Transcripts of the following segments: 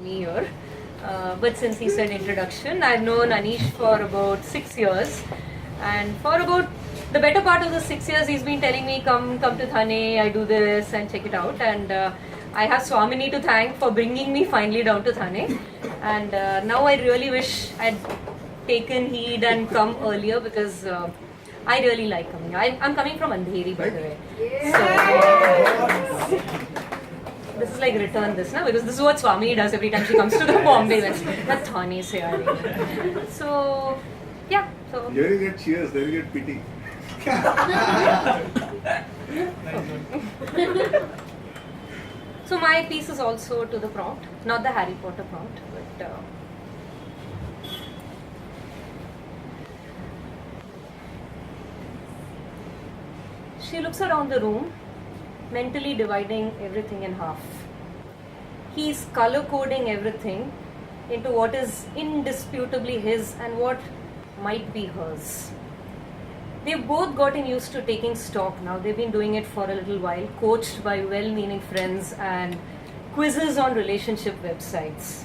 me here. But since he said introduction, I've known Anish for about 6 years. And for about the better part of the 6 years, he's been telling me, come to Thane, I do this and check it out. And I have Swamini to thank for bringing me finally down to Thane. And now I really wish I'd taken heed and come earlier because I really like coming. I'm coming from Andheri, by the way. So, this is like return this, na? Because this is what Swamini does every time she comes to the Bombay West. That's Thane se aa rahi hai. So, yeah. So. Here you get cheers, there you get pity. So my piece is also to the prompt, not the Harry Potter prompt, but she looks around the room, mentally dividing everything in half. He's color coding everything into what is indisputably his and what might be hers. They've both gotten used to taking stock now. They've been doing it for a little while, coached by well-meaning friends and quizzes on relationship websites.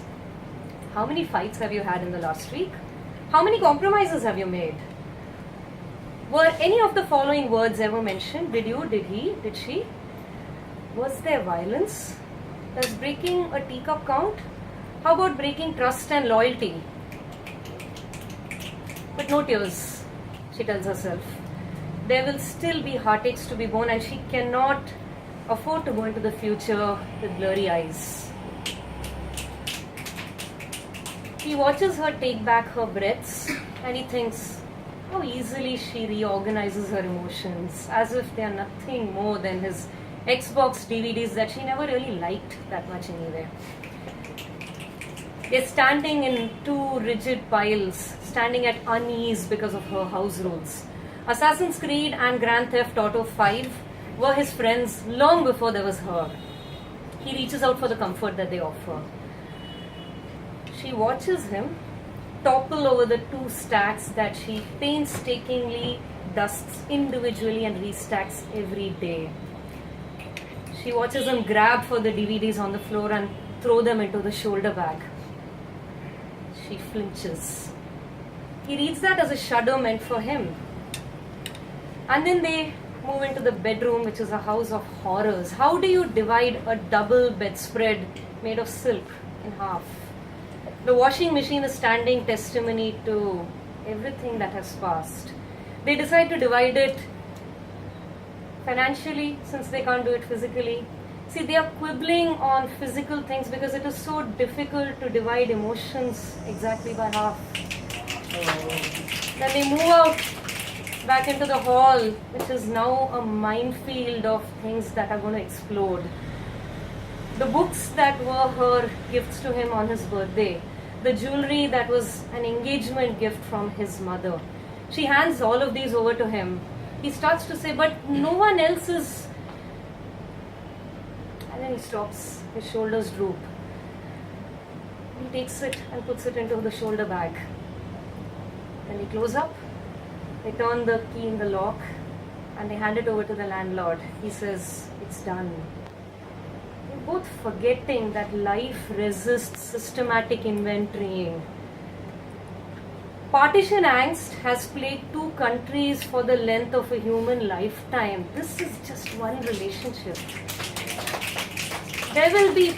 How many fights have you had in the last week? How many compromises have you made? Were any of the following words ever mentioned? Did you? Did he? Did she? Was there violence? Does breaking a teacup count? How about breaking trust and loyalty? But no tears, she tells herself. There will still be heartaches to be borne and she cannot afford to go into the future with blurry eyes. He watches her take back her breaths and he thinks how easily she reorganizes her emotions as if they are nothing more than his Xbox DVDs that she never really liked that much anyway. They're standing in two rigid piles, standing at unease because of her house rules. Assassin's Creed and Grand Theft Auto 5 were his friends long before there was her. He reaches out for the comfort that they offer. She watches him topple over the two stacks that she painstakingly dusts individually and restacks every day. She watches him grab for the DVDs on the floor and throw them into the shoulder bag. She flinches. He reads that as a shudder meant for him. And then they move into the bedroom, which is a house of horrors. How do you divide a double bedspread made of silk in half? The washing machine is standing testimony to everything that has passed. They decide to divide it financially, since they can't do it physically. See, they are quibbling on physical things because it is so difficult to divide emotions exactly by half. Then they move out back into the hall, which is now a minefield of things that are going to explode. The books that were her gifts to him on his birthday, the jewelry that was an engagement gift from his mother. She hands all of these over to him. He starts to say, but no one else is. And then he stops, his shoulders droop. He takes it and puts it into the shoulder bag. Then they close up, they turn the key in the lock, and they hand it over to the landlord. He says, it's done. They're both forgetting that life resists systematic inventorying. Partition angst has plagued 2 countries for the length of a human lifetime. This is just one relationship. There will be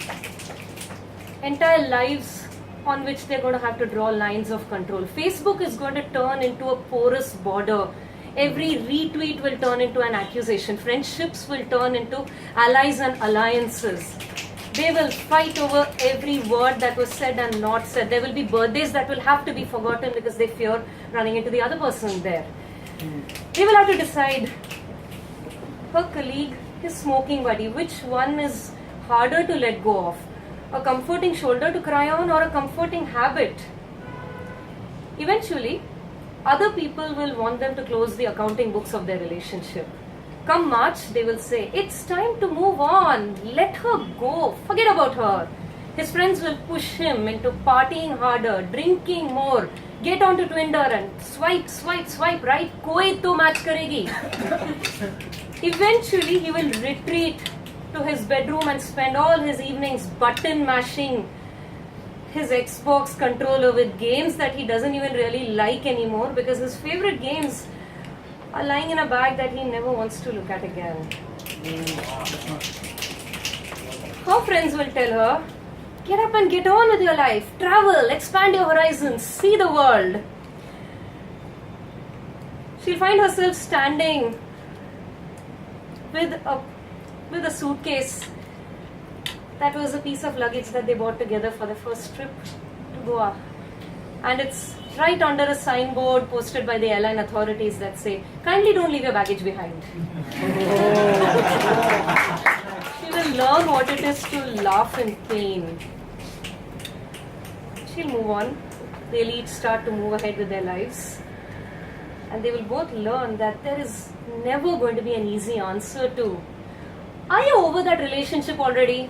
entire lives on which they're going to have to draw lines of control. Facebook is going to turn into a porous border. Every retweet will turn into an accusation. Friendships will turn into allies and alliances. They will fight over every word that was said and not said. There will be birthdays that will have to be forgotten because they fear running into the other person there. They will have to decide, her colleague, his smoking buddy, which one is harder to let go of? A comforting shoulder to cry on or a comforting habit? Eventually, other people will want them to close the accounting books of their relationship. Come March, they will say, it's time to move on. Let her go. Forget about her. His friends will push him into partying harder, drinking more, get onto Twitter and swipe, right? Koi to match karegi. Eventually, he will retreat to his bedroom and spend all his evenings button mashing his Xbox controller with games that he doesn't even really like anymore because his favorite games are lying in a bag that he never wants to look at again. Her friends will tell her, get up and get on with your life, travel, expand your horizons, see the world. She'll find herself standing with a suitcase that was a piece of luggage that they bought together for the first trip to Goa. And it's right under a signboard posted by the airline authorities that say, kindly don't leave your baggage behind. She will learn what it is to laugh in pain. She'll move on. They'll each start to move ahead with their lives. And they will both learn that there is never going to be an easy answer to, are you over that relationship already?